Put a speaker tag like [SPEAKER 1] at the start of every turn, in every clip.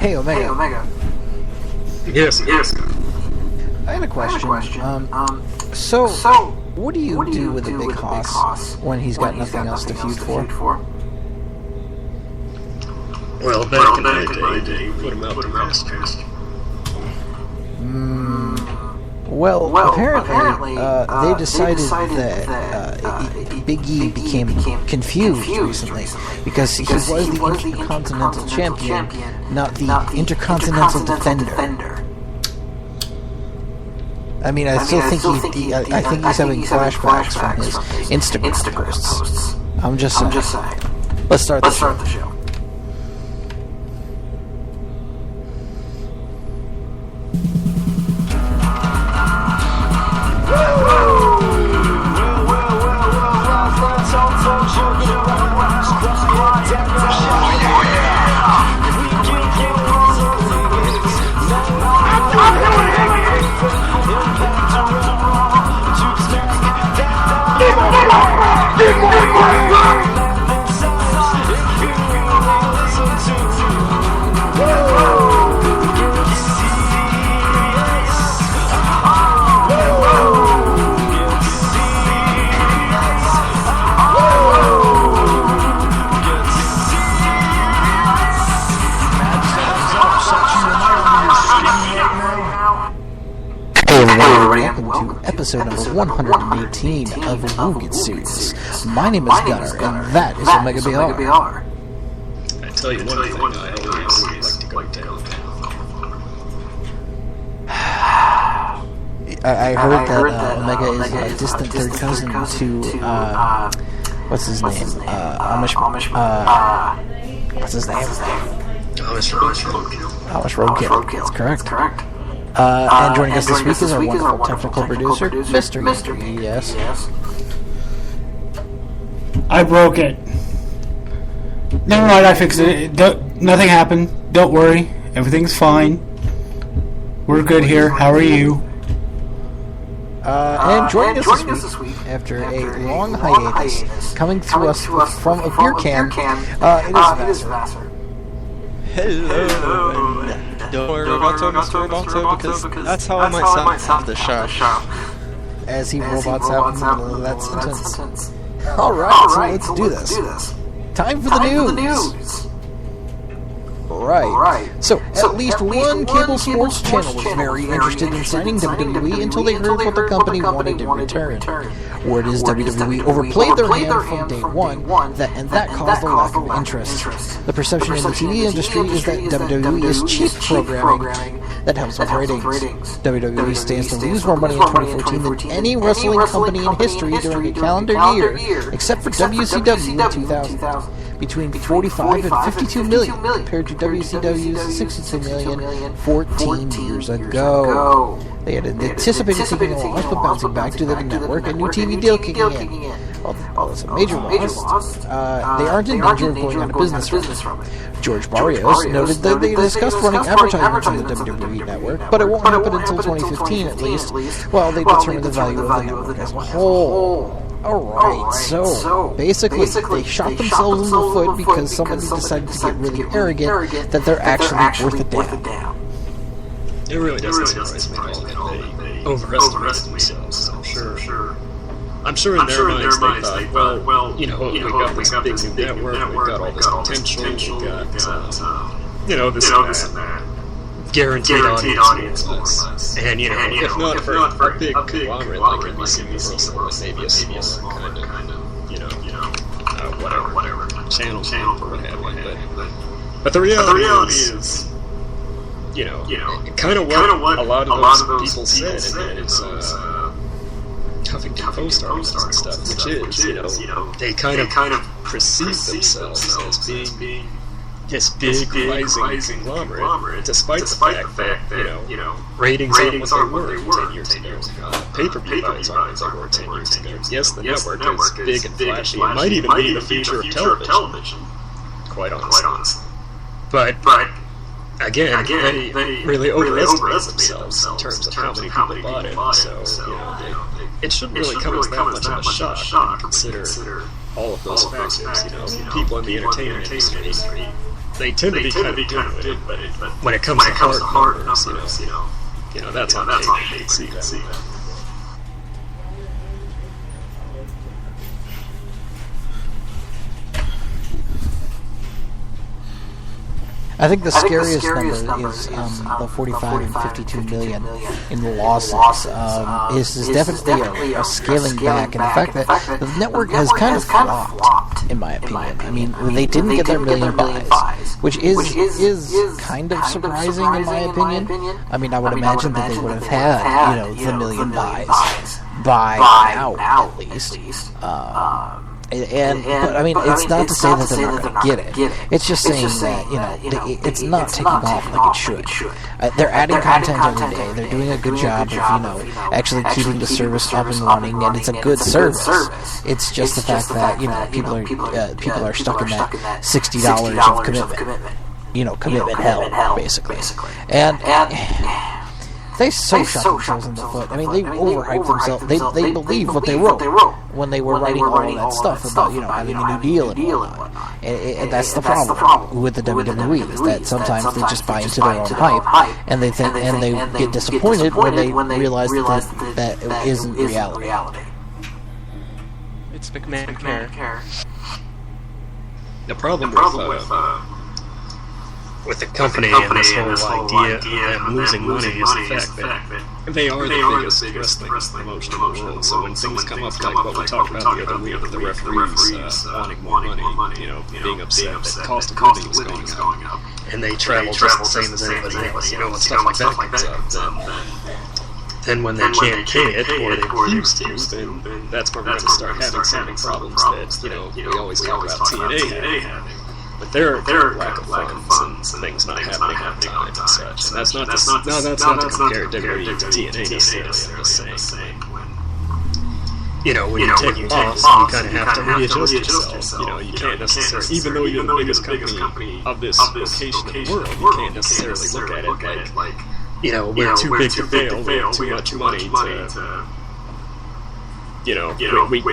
[SPEAKER 1] Hey, Omega.
[SPEAKER 2] Yes.
[SPEAKER 1] I had a question. So, what do you do with a big hoss when he's got nothing else to feud for?
[SPEAKER 2] Well, back in the day, put him out to pasture.
[SPEAKER 1] Well, apparently, they decided that Big E became confused recently because he was the Intercontinental Champion, not the Intercontinental Defender. I mean, I still think I think he's having flashbacks from his Instagram posts. I'm just saying. Let's start the show. Welcome to episode number 118 of the Woogit series. My name is Gunnar, and that is Omega BR.
[SPEAKER 2] I tell you one thing, I always like to go down.
[SPEAKER 1] I heard that Omega is a distant third cousin to, what's his name? What's his name? Amish Roadkill. That's correct. And joining us this week is our wonderful technical producer, Mr. E. Yes.
[SPEAKER 3] I broke it. Never mind, I fixed it. Nothing happened. Don't worry. Everything's fine. We're good here. How are you?
[SPEAKER 1] And joining us this week, after a long hiatus, coming to us from a beer can, it is Vassar.
[SPEAKER 4] Hello. Don't worry about Mr. Roboto, because that's how I might sound the show.
[SPEAKER 1] As he robots out in the middle of that sentence. Alright, so let's do this. Time for the news! Right. So, at least one cable sports channel was very interested in signing WWE until they heard what the company wanted in return. Word is WWE overplayed their hand from day one, and that caused a lack of interest. The perception in the TV industry is that WWE is cheap programming that helps with ratings. WWE stands to lose more money in 2014 than any wrestling company in history during a calendar year, except for WCW in 2000. Between 45 and 52 million, compared to WCW's 62 million 14 years ago. They had anticipated taking a loss, but bouncing back to the network, a new TV deal kicking in. Well, it's a major loss. They aren't in danger of going out of business from it. George Barrios noted that they discussed running advertisements on the WWE network, but it won't happen until 2015 at least, while they determine the value of the network as a whole. Alright, so basically they shot themselves in the foot because somebody decided to get really arrogant that they're actually worth a damn.
[SPEAKER 2] It really doesn't surprise me at all that they overestimated themselves, I'm sure in their minds they thought, well, you know, we got this big new network, we got all this potential, we got, this and that. Guaranteed audience. And, if not for a big conglomerate like NBC Universal, maybe a small kind of, whatever, channel or what have you. But the reality is, kind of what a lot of those people said, and it's Huffington Post articles and stuff, which is, they kind of perceive themselves as being this big rising conglomerate, despite the fact that, ratings aren't what they were 10 years ago. Pay-per-view buys aren't what they were 10 years ago. Yes, the network is big and flashy. It might even be the future of television, quite honestly. But again, they really overestimate themselves in terms of how many people bought it. So, it shouldn't really come as that much of a shock when you consider all of those factors, people in the entertainment industry, they tend to be kind of good at it, but when it comes to hard numbers, that's on paper. You can see that.
[SPEAKER 1] I think the scariest number is the 45 and 52 million in the losses. Is definitely a scaling back, and the fact that the network has kind of flopped, in my opinion. I mean, they didn't get their million buys, which is kind of surprising, in my opinion. I mean, I would imagine that they would have had, the million buys by now, at least. But I mean, it's not to say that they're not going to get it. It's just saying that it's not taking off like it should. They're adding content every day. They're doing a good job of actually keeping the service up and running, and it's a good service. It's just the fact that people are stuck in that $60 of commitment. Commitment hell, basically. And they shot themselves in the foot. I mean, they overhyped themselves. They believed what they wrote when they were writing all of that stuff about having a new deal and whatnot. And that's the problem with the WWE, is that sometimes they just buy into their own hype, and they get disappointed when they realize that it isn't reality.
[SPEAKER 4] It's McMahon care.
[SPEAKER 2] The problem with the company and this whole idea of them losing money is the fact that they are the biggest wrestling promotion in the world. So when things come up like what we talked about the other week with the referees wanting more money, being upset that cost of living is going up, and they travel just the same as anybody else, when stuff like that comes up, then when they can't pay it, or they refuse to, then that's where we're going to start having some problems that, we always talk about TNA having. But there are lack of funds and things not happening on time and such. And that's not to compare WWE to TNA necessarily. I'm just saying, when you take a loss, you kind of have to readjust yourself. You can't necessarily, even though you're the biggest company of this location in the world, you can't necessarily look at it like, we're too big to fail, we have too much money to...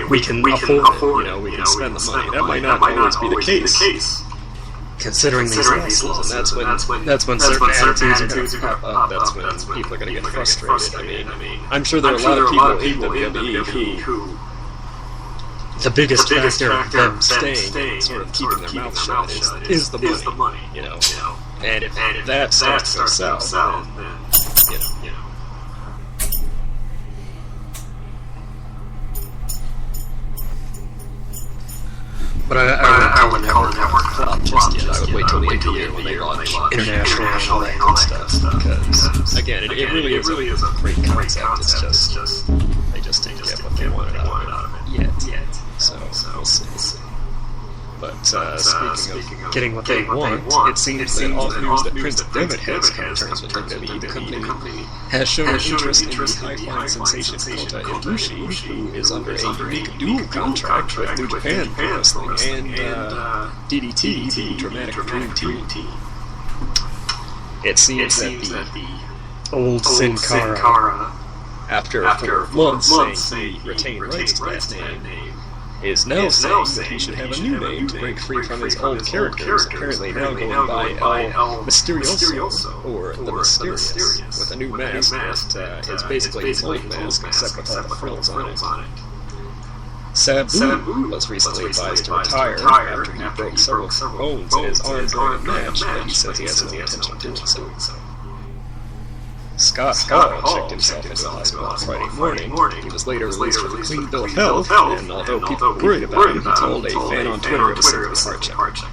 [SPEAKER 2] we can afford it, we can spend the money. That might not always be the case, considering these losses, and that's when certain attitudes are going to pop up. That's when people are going to get frustrated. I mean, I'm sure there are a lot of people in WWE who the biggest factor of them staying and sort of keeping their mouth shut is the money, and if that starts to sell, then But I wouldn't call the network flop just yet. I would wait till the end of the year when they launch international and all that good stuff. Because, again, it really is a great concept. It's just they just didn't get what they wanted out of it yet. So we'll see. But speaking of getting what they want, it seems that all the news that Prince Devitt has come to terms with WWE, the company has shown an interest in the high-flying sensation Kota Ibushi, who is under a unique dual contract with New Japan Pro Wrestling and DDT, the Dramatic Dream Team. It seems that the old Sin Cara, after 4 months saying he retained rights to that name, is now saying that he should have a new name to break free from his old characters, apparently now going by El Mysterioso, or The Mysterious, with a new mask that is basically his old mask, except with all the frills on it. Sabu was recently advised to retire after he broke several bones in his arm during a match, but he says he has no intention of doing so. Scott Hall checked himself into the hospital on Friday morning. He was later released with a clean bill of health, and although people were worried about him, he told a fan on Twitter it was simply a heart check.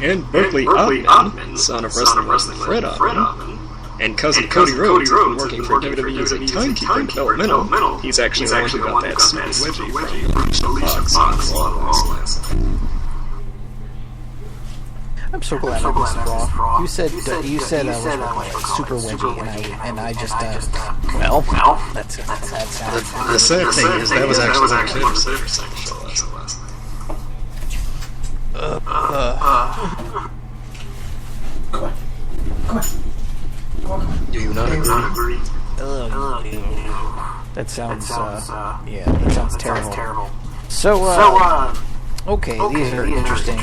[SPEAKER 2] And Berkeley Ottman, son of wrestling legend Fred Ottman, and cousin Cody Rhodes, has been working for WWE as a timekeeper in developmental. He's actually the one who got that smooth wedgie from Alicia Fox on Raw.
[SPEAKER 1] I'm so glad I missed Raw. You said like super wedgie, and I just well, that's it.
[SPEAKER 2] The sad thing is that was actually what I considered for second show last night. Do you not agree?
[SPEAKER 1] That sounds that sounds terrible. So, okay, these are interesting.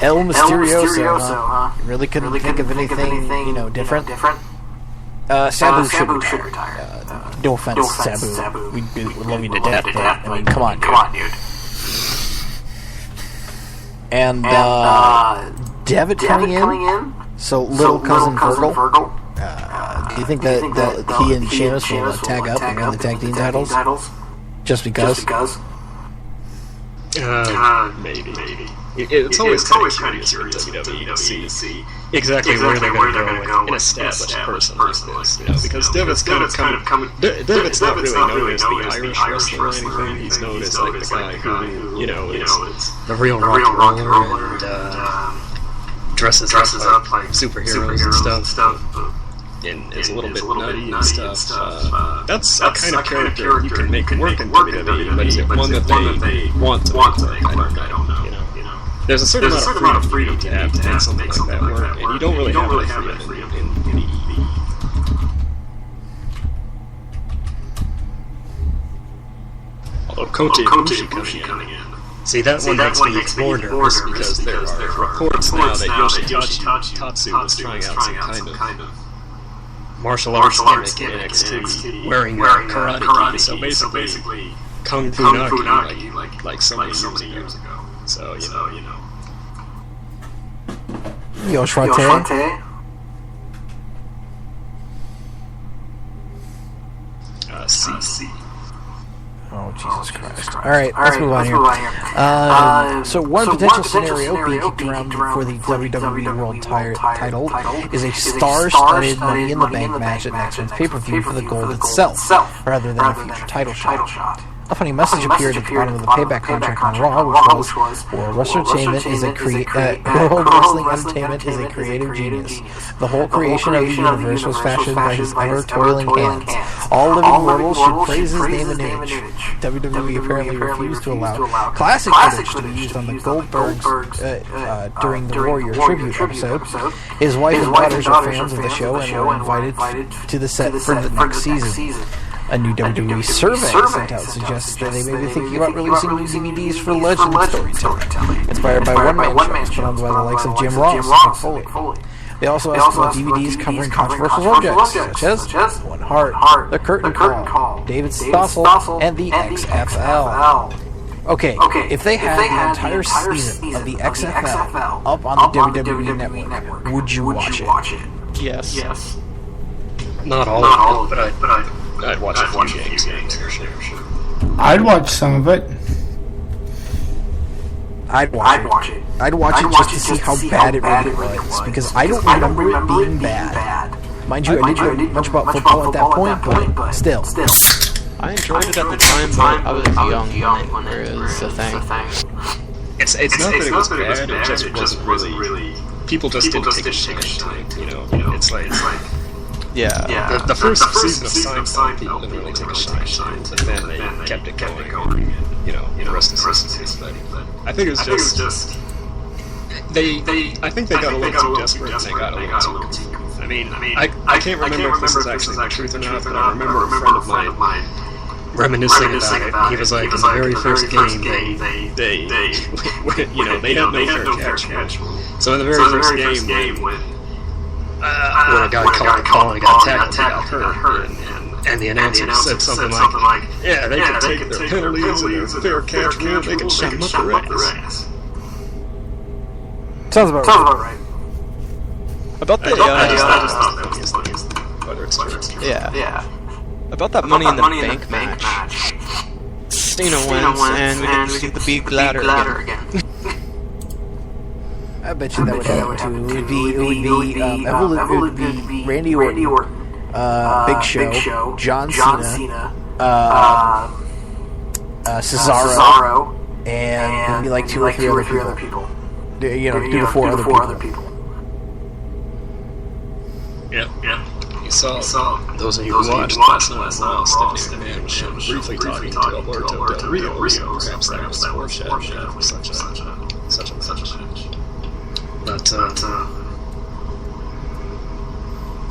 [SPEAKER 1] El Mysterioso, huh? Really couldn't think of anything, different? Sabu Sugar Tire. No offense, Sabu. We love you to death, but, I mean, come on, dude. And, Devitt coming in? So, Little Cousin Virgil? Do you think that he and Sheamus will tag up and win the tag team titles? Just because?
[SPEAKER 2] Maybe. It's always kind of curious for WWE to see exactly where they're going to go with an established person like this, because Devitt's Devitt's not really known as the Irish wrestler or anything. He's known as like the guy who, is the real rock and roller and dresses up like superheroes and stuff. And is a little bit nutty and stuff. That's a kind of character you can make work in WWE, but is it one that they want to make work? I don't know. There's a certain amount of freedom to have to make something like that work, and you don't really have that freedom in the Although Kota Ibushi coming in. See, that one makes me more nervous because there are reports now that Yoshihashi Tatsu was trying out some kind of martial arts gimmick in NXT, wearing karate gi, so basically Kung Fu Naki, like so many years ago. So,
[SPEAKER 1] Yoshwate?
[SPEAKER 2] C.
[SPEAKER 1] Oh, Jesus Christ. Alright, let's move on here. So one potential scenario being kicked around for the WWE World title is a star-studded Money in the Bank match at next month's pay-per-view for the gold itself, rather than a future title shot. A funny message appeared at the bottom of the payback contract on Raw, which was, World Wrestling Entertainment is a creative genius. The whole creation of the universe was fashioned by his ever-toiling hands. All living mortals should praise his name and image. WWE apparently refused to allow classic footage to be used on the Goldbergs during the Warrior tribute episode. His wife and daughters are fans of the show and were invited to the set for the next season. A new WWE survey sent out suggests that they may be thinking about releasing new DVDs for legend storytelling, inspired by one-man shows put on by the likes of Jim Ross and Mick Foley. They also asked about DVDs covering controversial subjects, such as One Heart, The Curtain Call, David Stossel, and the XFL. Okay, if they had the entire season of the XFL up on the WWE Network, would you watch it?
[SPEAKER 4] Yes.
[SPEAKER 2] Not all of it, but I'd watch a few games. Sure.
[SPEAKER 3] I'd watch some of it.
[SPEAKER 1] I'd watch it. I'd watch it just to see how bad it really was, because I don't remember it being bad. Mind you, I didn't know much about football at that point, but still.
[SPEAKER 4] I enjoyed it at the time, but I was young when it was a thing.
[SPEAKER 2] It's not that it was bad, it just wasn't really... People just didn't take a shine to it, It's like...
[SPEAKER 4] Yeah.
[SPEAKER 2] The first season of Seinfeld, people didn't really take a shine to it, but then they kept it going, the rest of the season. But I think it was just... I think they got a little too desperate and they got a little too goofy. I mean, I can't remember if this is actually the truth or not, but I remember a friend of mine reminiscing about it. He was like, in the very first game, they had no fair catch rule. So in the very first game, when a guy called a call and got tackled and got hurt, and the announcer said something like, yeah, they can take their penalties and their fair catch rule, they can shove them up their ass.
[SPEAKER 1] Sounds about right.
[SPEAKER 4] About the
[SPEAKER 2] whether it's true.
[SPEAKER 4] Yeah. About that Money in the Bank match. Cena wins, and we get to see the big ladder again.
[SPEAKER 1] I bet you that would happen too. It would be Randy Orton, Big Show, John Cena, Cesaro, and maybe like two or three other people. 2 to 4 other people.
[SPEAKER 2] Yeah. You saw those of you who watched last night Raw, Stephanie McMahon was shown briefly talking to Alberto Del Rio, so perhaps that was the foreshadowing for such a match. But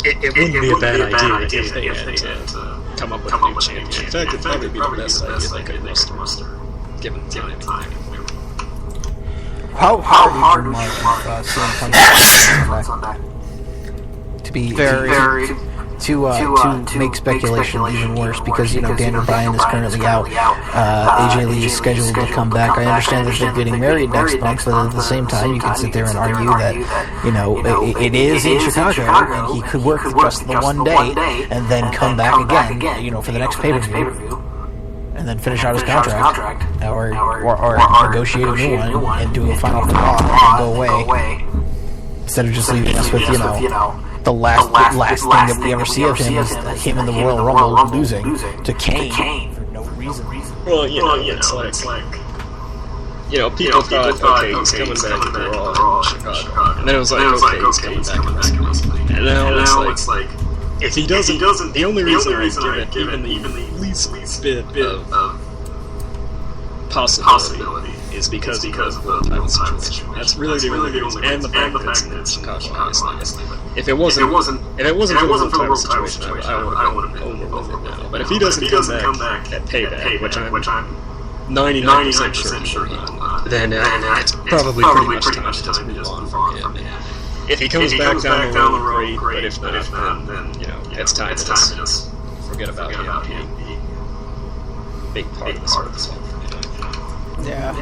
[SPEAKER 2] it wouldn't be a bad idea if they had to come up with a new champion. In fact, it'd probably be the best idea they could muster. given time.
[SPEAKER 1] How hard would you mark CM Punk's on that? To be
[SPEAKER 4] Very.
[SPEAKER 1] to make speculation even worse, because Daniel Bryan is currently out. AJ Lee is scheduled to come back. I understand that they're getting married next month, but at the same time, you can sit there and argue that it is in Chicago, and he could work just the one day and then come back again, for the next pay-per-view, and then finish out his contract, or negotiate a new one and do a final draw and go away, instead of just leaving us with the last thing that we ever see of him is him in the Royal Rumble losing to Kane for no reason.
[SPEAKER 2] Well, it's like people thought, okay, he's coming back to the Raw in Chicago, and then it was like, okay, he's coming back in WrestleMania, and now it's like, if he doesn't, the only reason I give it even the least bit of possibility is because of the title situation. That's really the only reason, and the fact that it's in Chicago, obviously. If it wasn't for the world title situation, I would have been over with it now. But if he doesn't come back at Payback, which I'm 99% sure he will, then it's probably pretty much time to just move on from him. If he comes back down the road, great. But if not, then it's time to just forget about him being the big part of the circus.
[SPEAKER 4] Yeah.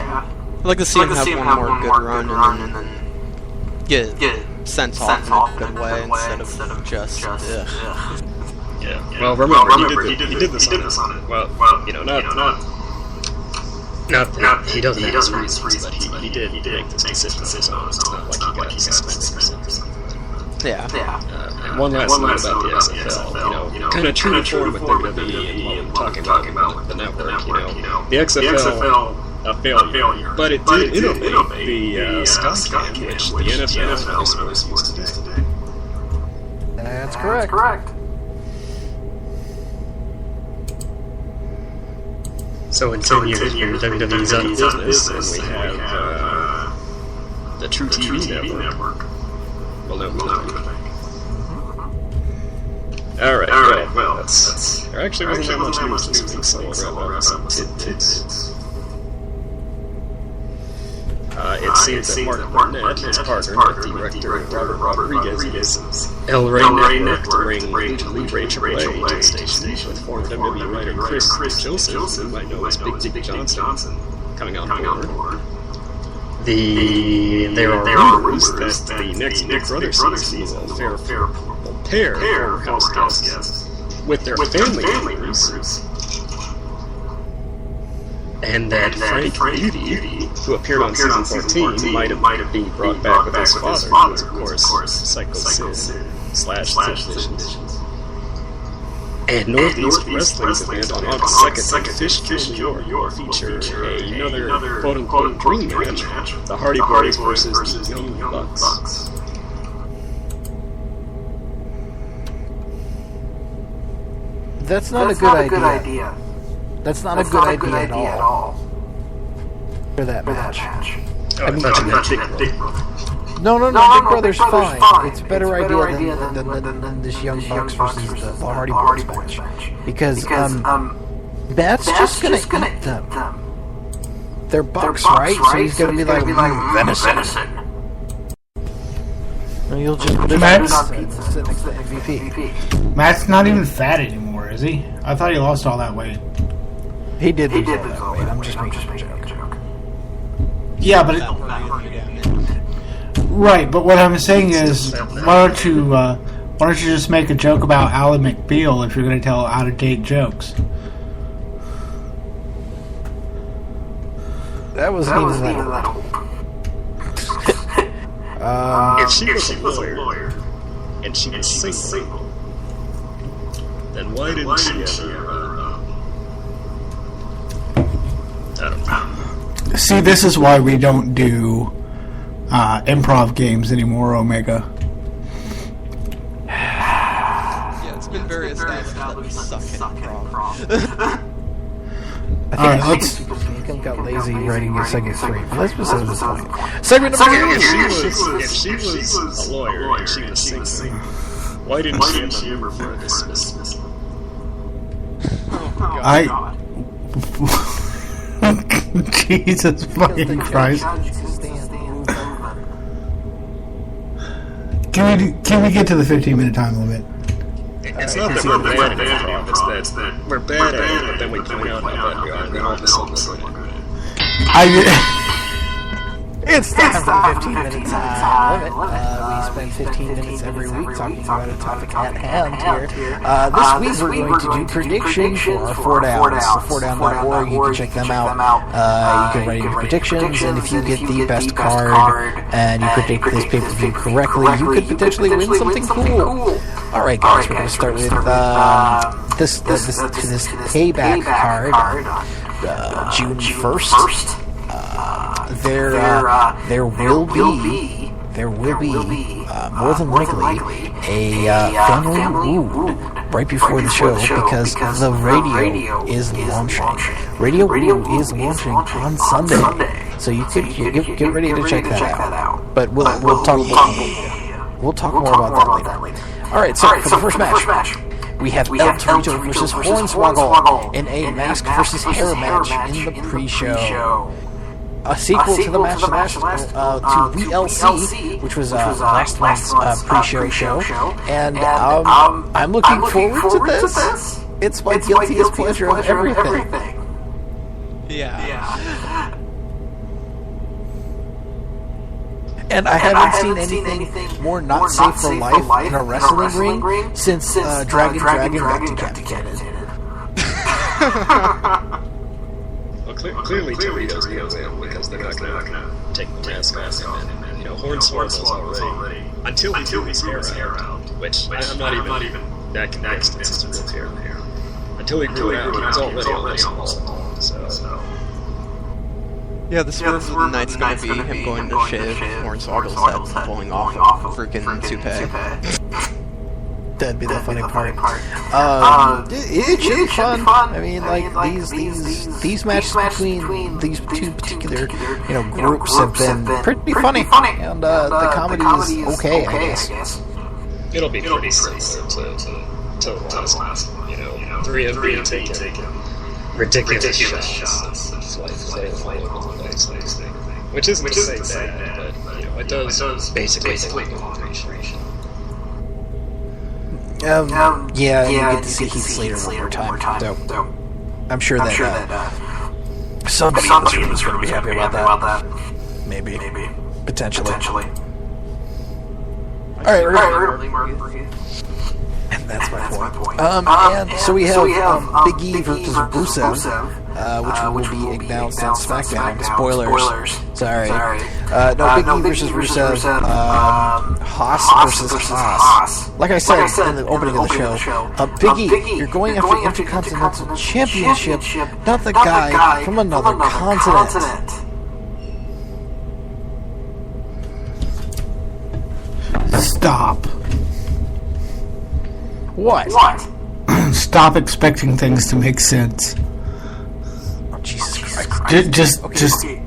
[SPEAKER 4] I'd like to see him have one more good run and then get sent off in a good way instead of just.
[SPEAKER 2] Yeah. Well, remember he did this on it. Well, not he doesn't have his reasons, but he did make this decision on his own. It's not like he got suspended or something.
[SPEAKER 4] Yeah.
[SPEAKER 2] And one last note about the XFL, kind of true to form with WWE and what we're talking about the network, the XFL, a failure, but it did innovate the Skycam, which the NFL and other sports used today.
[SPEAKER 1] That's correct.
[SPEAKER 2] So in 10 years, when WWE's out of business, and we have the True TV network. Well, no, Alright, well, there actually wasn't that much news this week, so we'll wrap up some tidbits. It seems that Mark Barnett, his partner, the director Robert Rodriguez, uses El Rey Network to bring Lucha Libre AAA to the station with former WWE writer Chris Joseph, who might know as Big Dick Johnson, coming on board. There are rumors that the next Big Brother season will pair former house guests with their family members. And that Frank Beauty, who appeared on season 14, might have been brought back with his father, who was, of course, Psycho Sid/Sid Vicious. And Northeast Wrestling's event on August 2nd in Fishkill, New York, will feature another quote-unquote dream match, the Hardy Boys versus the Young Bucks.
[SPEAKER 1] That's not a good idea. That's not a good idea at all. For that match.
[SPEAKER 2] I mean, Big Brother.
[SPEAKER 1] No, Big Brother's fine. It's a better idea than this Young Bucks versus the Hardy Boys match. Because Matt's just gonna eat them. They're Bucks, right? So he's gonna be like, venison. And you'll just put it on pizza and sit next to MVP.
[SPEAKER 3] Matt's not even fat anymore, is he? I thought he lost all that weight.
[SPEAKER 1] He did lose all that weight. I'm just making a joke.
[SPEAKER 3] Yeah, but right. But what I'm saying is, why don't you just make a joke about Ally McBeal if you're going to tell out-of-date jokes?
[SPEAKER 1] That wasn't even that.
[SPEAKER 2] If she was a lawyer and she was single, then why didn't she ever? I don't know.
[SPEAKER 3] See, this is why we don't do improv games anymore, Omega.
[SPEAKER 4] Yeah, it's been very established that we suck at improv.
[SPEAKER 1] Alright, let's got lazy writing your segment 3. Let's proceed with point. Segment number 2.
[SPEAKER 2] If she was a lawyer and she was single, why didn't she ever for this dismissal?
[SPEAKER 3] I Jesus fucking Christ. Can we get to the 15-minute time limit?
[SPEAKER 2] It's not that we're bad at improv, it's that we're bad at it, but then we point out how bad we are, and then all of a sudden we're good.
[SPEAKER 1] It's time for the 15-minute time limit. We spend 15 minutes every week talking about a topic at hand here. This week we're going to do predictions for our 4Downs. So 4down.org, you can check them out. You can write your predictions, and if you get the best card and you predict this pay-per-view correctly, you could potentially win something cool. Alright guys, we're going to start with this payback card, June 1st. There will be more than likely a family wood right before the show because the radio is launching. Radio Woo is launching on Sunday, so you could get ready to check that out. But we'll talk more about that later. All right, so for the first match. We have El Torito versus Hornswoggle in a mask versus hair match in the pre-show. A sequel to the match to VLC, which was last month's pre-show show, and I'm looking forward to this. It's my guiltiest pleasure of everything.
[SPEAKER 4] Yeah.
[SPEAKER 1] And I haven't seen anything more not safe for life in a wrestling ring since Dragon got decapitated.
[SPEAKER 2] Well, clearly Torito's the win because they're not going to take the mask off him. And Hornswoggle's already until he grew his hair out, which I'm not even that convinced it's his real hair. Until he grew it out, he was already on this wall. So.
[SPEAKER 4] Yeah, the swerve of the night's gonna be him going to shave Hornswoggle's head and pulling off a freaking toupee.
[SPEAKER 1] That'd be the funny part. It should be fun. I mean, like these matches between these two particular groups have been pretty funny, and the comedy is okay, I guess.
[SPEAKER 2] It'll be pretty similar to the last one. Three of them taking ridiculous shots and fly all over the place, which isn't to say bad, but it does basically look like appreciation.
[SPEAKER 1] Yeah, you get to see Heath Slater one more time, so I'm sure that somebody in this room is going to be happy about that. Maybe. Potentially. Alright, and that's my point. And so we have Big E versus Rusev, which will be announced on SmackDown. Spoilers. Sorry. No, Big E versus Rusev, Haas versus Haas. Like I said in the opening of the show, Big E, you're going after the Intercontinental Championship, not the guy from another continent.
[SPEAKER 3] Stop.
[SPEAKER 1] What?
[SPEAKER 3] Stop expecting things to make sense.
[SPEAKER 1] Oh, Jesus Christ.
[SPEAKER 3] Just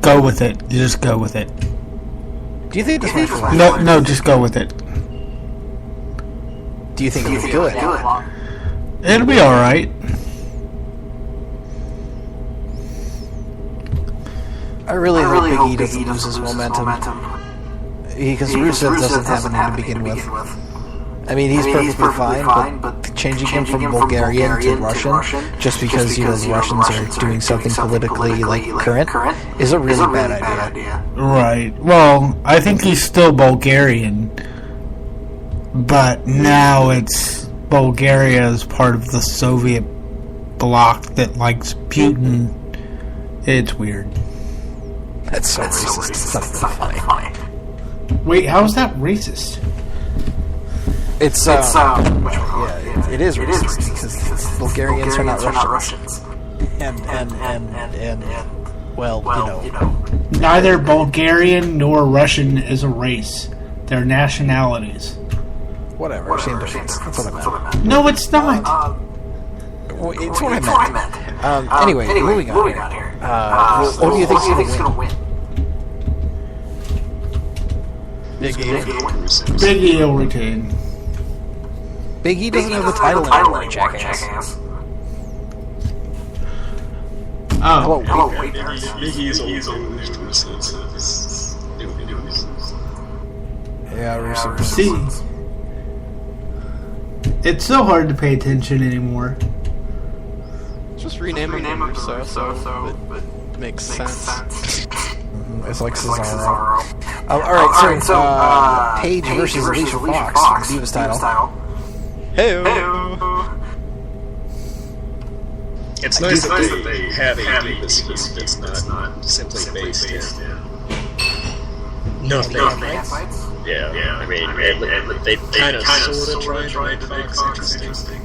[SPEAKER 3] go with it. Just go with it.
[SPEAKER 1] Do you think this match will last?
[SPEAKER 3] No, just go with it.
[SPEAKER 1] Do you think it'll be good?
[SPEAKER 3] It'll be alright.
[SPEAKER 1] I really hope Big E doesn't lose his momentum. Because Rusev doesn't have any to begin with. I mean, he's perfectly fine, but changing him from Bulgarian to Russian, just because, the Russians are doing something politically, current, is a really bad idea.
[SPEAKER 3] Right. Well, I think he's still Bulgarian, but now it's Bulgaria as part of the Soviet bloc that likes Putin. It's weird.
[SPEAKER 1] That's so racist. It's not even funny.
[SPEAKER 3] Wait, how is that racist?
[SPEAKER 1] It is racist because Bulgarians are not Russians. And
[SPEAKER 3] neither Bulgarian nor Russian is a race. They're nationalities.
[SPEAKER 1] Whatever, same difference. That's what I meant.
[SPEAKER 3] No, it's not.
[SPEAKER 1] It's what I meant. Anyway, moving on here. What do you think is going to win?
[SPEAKER 3] Big E will retain.
[SPEAKER 1] Big E doesn't have the title anymore, jackass.
[SPEAKER 3] Oh.
[SPEAKER 1] Hello,
[SPEAKER 2] Biggie's old news versus new news.
[SPEAKER 1] Yeah, Rusev.
[SPEAKER 3] See, it's so hard to pay attention anymore.
[SPEAKER 4] Just rename him Russo, so it makes sense.
[SPEAKER 1] It's like Cesaro. Alright, so, Paige versus Alicia Fox for the Divas title.
[SPEAKER 4] Hey.
[SPEAKER 2] It's nice that they have a Divas feud that's not simply based in nothing. Yeah, I mean, they kind of sort of tried to make Fox interesting.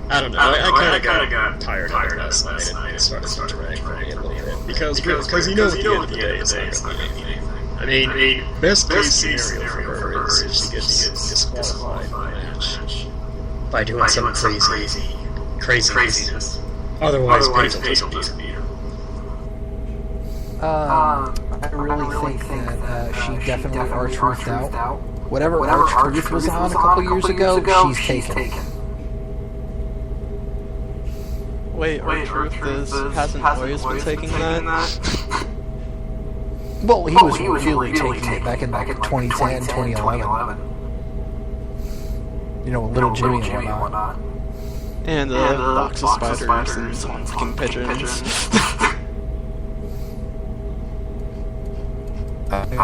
[SPEAKER 2] I don't know. I kind of got tired of it last night and started to drag for me a little bit. Because you know at the end of the day, it's not going to be anything. I mean, best case scenario for her is if she gets disqualified from the match by doing some craziness. Otherwise, Paige will just beat her.
[SPEAKER 1] I really think that she definitely R-Truthed out. Whatever R-Truth was on a couple years ago, she's taken.
[SPEAKER 4] Wait, R-Truth hasn't always been taking that?
[SPEAKER 1] Well, he was really taking it back in 2010, 2011. You know, Little Jimmy and whatnot.
[SPEAKER 4] And box of spiders and talking pigeons.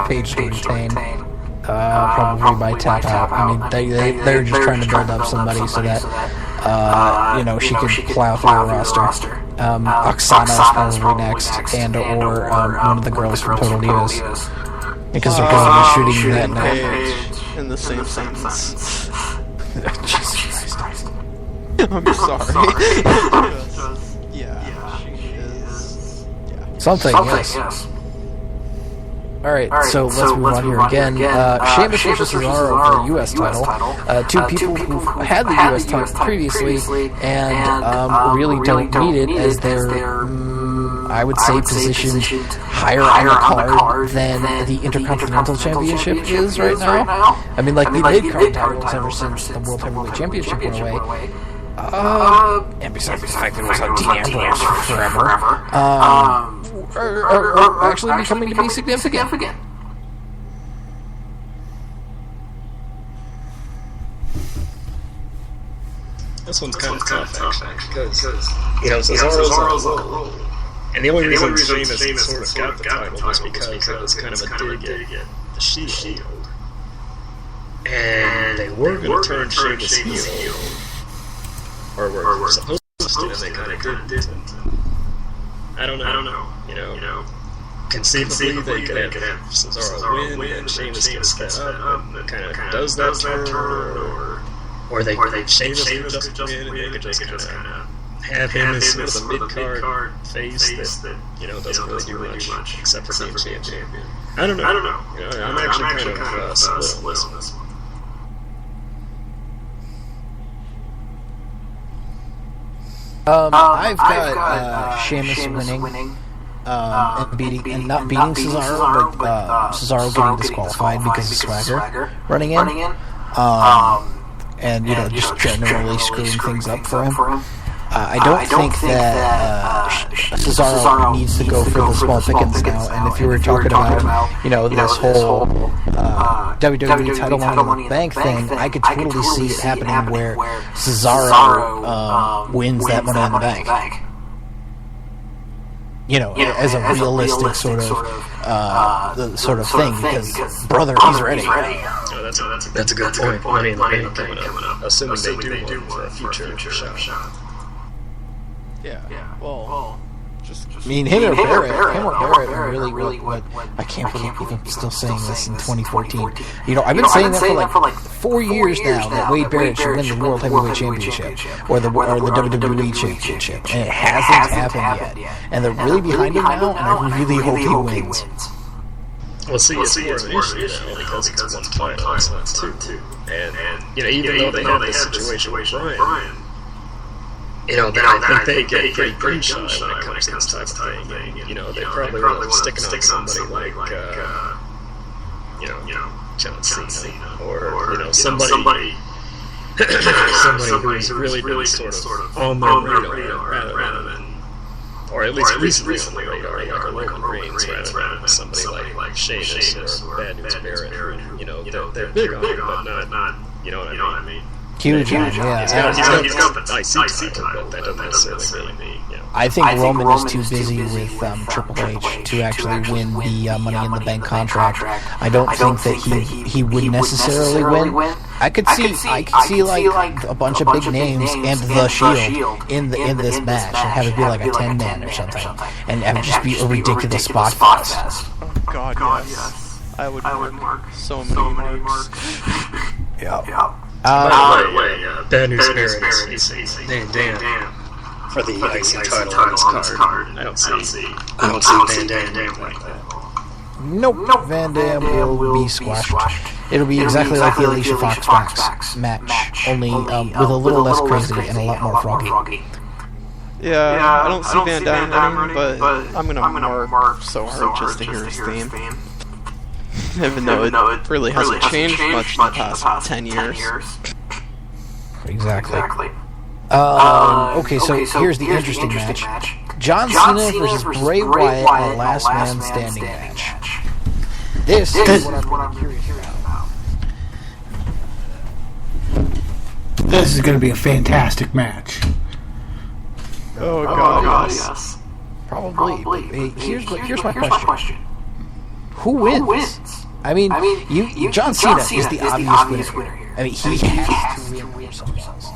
[SPEAKER 1] Paige to retain. Probably by tap out. I mean, they're just trying to build up somebody so that, she can plow through the roster. Oksana is probably next, and or one of the girls from Total Divas. Because they're going to be shooting that night.
[SPEAKER 4] In the same sentence.
[SPEAKER 1] Jesus Christ.
[SPEAKER 4] I'm sorry. Yeah, she is. Yeah.
[SPEAKER 1] Something, yes. Alright, so let's move on here again. Sheamus versus Cesaro for the U.S. title. Two people who had the U.S. title previously and really don't need it as their, I would say, positioned higher on the card than the Intercontinental Championship is right now. I mean, like, the mid-card titles ever since the World Heavyweight Championship went away. And besides the fact that it was on Dean Ambrose forever, are actually becoming to be significant.
[SPEAKER 2] This one's kind of tough, actually, because, Cesaro's on a roll. And the only reason Sheamus sort of got the title was because it was kind of a dig at the Shield. And they were going to turn Sheamus heel. Or were supposed to, and they kind of didn't. I don't know. Conceivably, they could have Cesaro win, and Sheamus can step up and kind of does that turn, or they Sheamus could just win, and they could just kind of have him as sort of the mid-card face that doesn't really do much except for being champion. I don't know. I'm actually kind of split on this one.
[SPEAKER 1] I've got Sheamus winning, and not beating Cesaro, but Cesaro getting disqualified because of Swagger running in, and just generally screwing things up for him. I don't think that Cesaro needs to go for the small pickings now. And if you were talking about, this whole WWE title Money in the Bank thing, I could totally see it happening where Cesaro wins that Money in the Bank. As a realistic sort of thing, because brother, he's ready.
[SPEAKER 2] That's a good point. Money in the Bank coming up, assuming they do for a future shot.
[SPEAKER 4] Yeah. Well,
[SPEAKER 1] I mean, him or Barrett are really what I can't believe I'm still saying this in 2014. I've been saying that for like 4 years now, that Wade Barrett should win the World Heavyweight Championship or the WWE Championship, and it hasn't happened yet. And they're really behind him now, and I really hope he wins.
[SPEAKER 2] Well, see, it's more of an issue now because it's one title, it's not two. And even though they have this situation with Bryan, I think they get pretty shy when it comes to this type of thing. They probably want to stick on somebody like, John Cena, or, somebody who's really sort of on their radar, rather than or at least recently on the radar, like a Roman Reigns rather than somebody like Sheamus or Bad News Barrett, who, you know, they're big on it, but not, you know what I mean?
[SPEAKER 1] Huge on, yeah.
[SPEAKER 2] He's got the IC title, but that doesn't necessarily mean, you know.
[SPEAKER 1] I think Roman is too busy with Triple H to actually win the Money in the Bank contract. I don't think that he would necessarily win. I could see like a bunch of big names and the Shield in this match and have it be like a 10-man or something, and have it just be a ridiculous spot fest.
[SPEAKER 4] Oh God, yes. I would mark so many marks.
[SPEAKER 1] Yeah.
[SPEAKER 2] By the way, Bad News Barrett is named Dan for the IC title on his card. I don't see Van Dam like that.
[SPEAKER 1] Nope. Van Dam will be squashed. It'll be exactly like the Alicia Fox match, only with a little less crazy and a lot more froggy.
[SPEAKER 4] Yeah, I don't see Van Dam winning, but I'm gonna mark so hard just to hear his theme. Even though it really hasn't changed much in the past 10 years.
[SPEAKER 1] Exactly. Okay, so here's the interesting match. John Cena versus Bray Wyatt in a Last Man Standing match. This is what I'm curious about.
[SPEAKER 3] This is going to be a fantastic match.
[SPEAKER 4] Oh God, yes.
[SPEAKER 1] Probably. Here's my question. Who wins? I mean, John Cena is the obvious winner here. I mean, he has to win sometimes.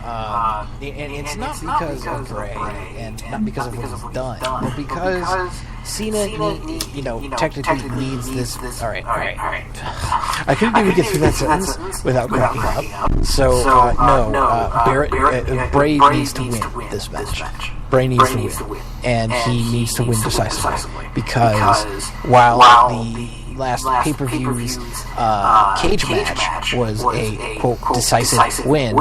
[SPEAKER 1] And it's not because of Bray, and not because of what he's done, but because Cena, technically needs this. All right. I couldn't even get through that sentence without cracking up. So, Bray needs to win this match. Bray needs to win, and he needs to win decisively, because while the last pay-per-view's cage match was a quote decisive win,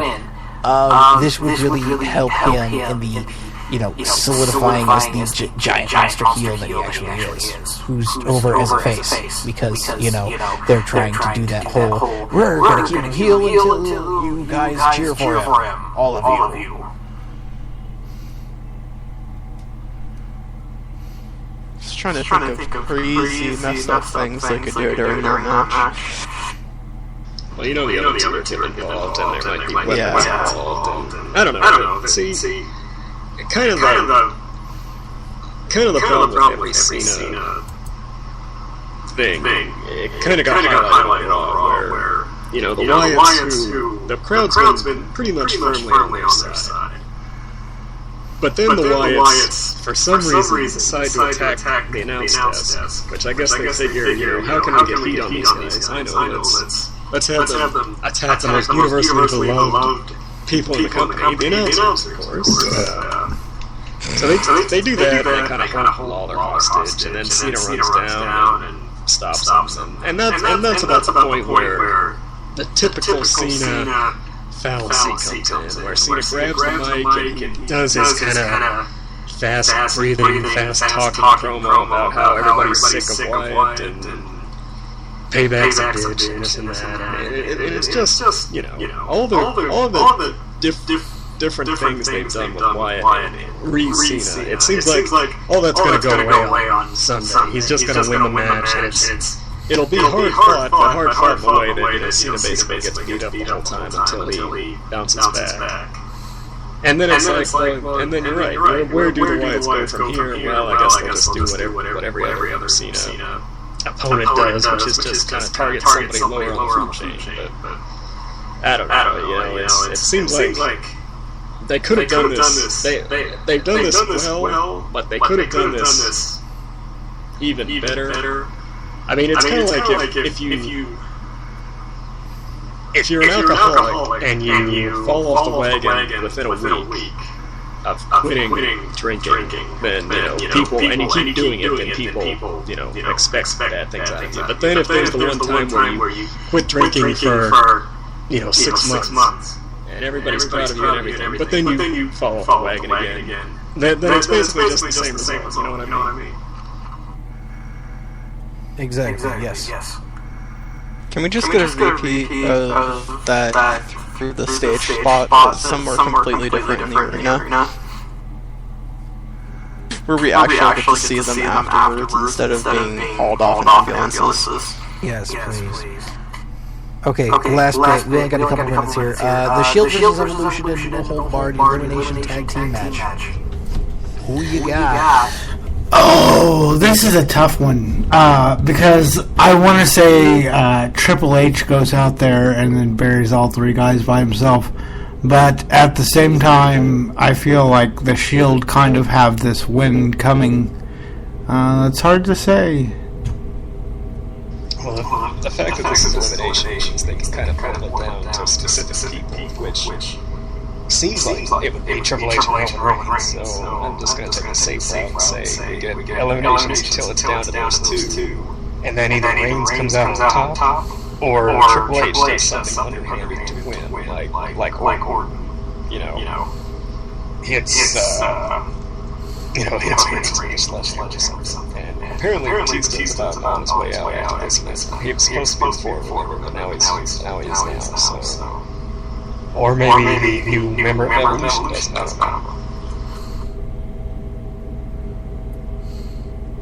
[SPEAKER 1] this would really help him in the solidifying as the giant monster heel that he actually is, who's over as a face, because they're trying to do that whole we're gonna keep him heel until you guys cheer for him, all of you.
[SPEAKER 4] Just trying to think of crazy, messed up things they could do during their match.
[SPEAKER 2] Well, the other two are too involved, and there might be weapons involved, and I don't know. See, kind of the problem with every Cena thing. It kind of got highlighted on where the Wyatts, who the crowd's been pretty much firmly on their side. But then the Wyatts, for some reason, decide to attack the announce desk, which I guess they figure, how can we get heat on these guys? I know, let's have them attack the most universally beloved people in the company, the announcers, of course. So they do that, and they kind of hold Lawler hostage, and then Cena runs down and stops them. And that's about the point where the typical Cena fallacy comes in, where Cena grabs the mic and does his kind of fast-breathing, fast-talking promo about how everybody's sick of Wyatt and Payback's a bitch and this and that. And it's just all the different things they've done with Wyatt and Cena. It seems like all that's going to go away on Sunday. He's just going to win the match, and it'll be hard fought, but hard fought in the way that Cena basically gets beat up the whole time until he bounces back. And then it's and then you're right. Where do the Wyatts go from here? Well, I guess they'll just do what every other Cena opponent does, which is just kind of target somebody lower on the food chain. But I don't know. It seems like they could have done this. They've done this well, but they could have done this even better. I mean, it's kind of like if you're an alcoholic and you fall off the wagon within a week of quitting drinking, then people, and you keep doing it, then people expect bad things out of you. But then if there's the one time where you quit drinking for 6 months, and everybody's proud of you and everything, but then you fall off the wagon again, then it's basically just the same result. You know what I mean?
[SPEAKER 1] Exactly. Yes.
[SPEAKER 4] Can we just get a repeat of that through the stage spot, but somewhere completely different in the arena? where we actually get to see them afterwards instead of being hauled off in ambulances.
[SPEAKER 1] Yes, please. Okay, last bit. We only got a couple minutes here. The Shield vs. Evolution and No Hold Barred Elimination Tag Team Match. Who you got?
[SPEAKER 3] Oh, this is a tough one. Because I want to say Triple H goes out there and then buries all three guys by himself. But at the same time, I feel like the Shield kind of have this win coming. It's hard to say.
[SPEAKER 2] Well, the fact that this is elimination means they can kind of boil it down to specific people, which seems like it would be Triple H and Roman Reigns, so I'm just going to take a safe route and say we get eliminations until it's down to those two, and then either Reigns comes out on top, or Triple H does something underhanded to win, like Orton, hits Reigns and just lets him something. And apparently Batista's about on his way out after this, and he was supposed to be forward, but now he is now, so... Or maybe the new member of Evolution doesn't know.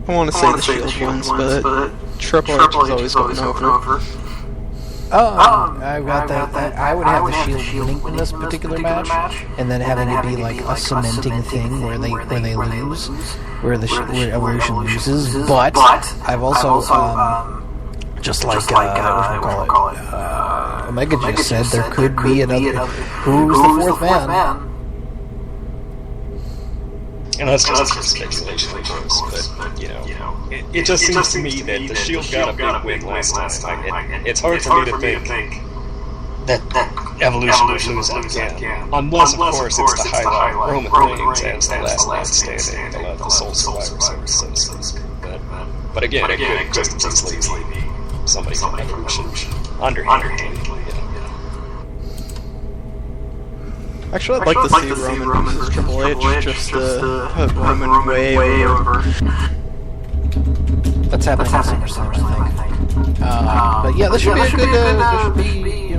[SPEAKER 4] I want to say the Shield wins, but Triple H is always going over.
[SPEAKER 1] I've got that. I would have the Shield winning in this particular match, and then having it be like a cementing thing where they lose, where Evolution loses. But I've also just like Omega just said, there could be another. Who's the fourth man?
[SPEAKER 2] And that's just speculation, of course, but, it just seems to me that the Shield got a big win last time. It's hard for me to think that Evolution would lose again. Unless, of course, it's to highlight Roman Reigns as the last man standing, the sole survivor, so to speak. But again, it could just as easily be somebody from Evolution underhandedly.
[SPEAKER 4] Actually, I'd like to see Roman versus Triple H, just to put Roman way over.
[SPEAKER 1] That's happening at SummerSlam, I think. But yeah, this should be a good, this should be,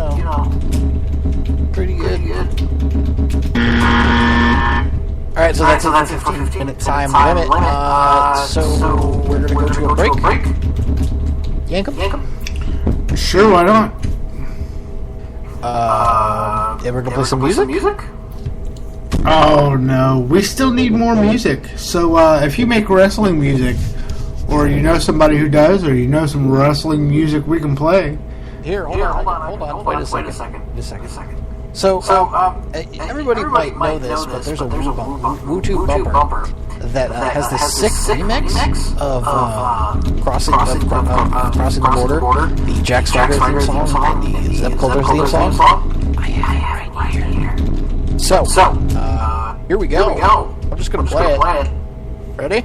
[SPEAKER 1] pretty good. Alright, so that's it for 15-minute time limit. So we're going to go to a break. Yank 'em?
[SPEAKER 3] Sure, why not?
[SPEAKER 1] Ever gonna play some music?
[SPEAKER 3] Oh no, we still need more music. So if you make wrestling music, or you know somebody who does, or you know some wrestling music we can play.
[SPEAKER 1] Here, hold on. Wait a second. Just a second. So, everybody might know this, but there's a WooTube bumper that has this sick remix of Crossing the Border, the Jack Swagger theme song, and the Zeb Coulter's theme song. I have it right here. So, here we go. I'm just gonna play it. Ready?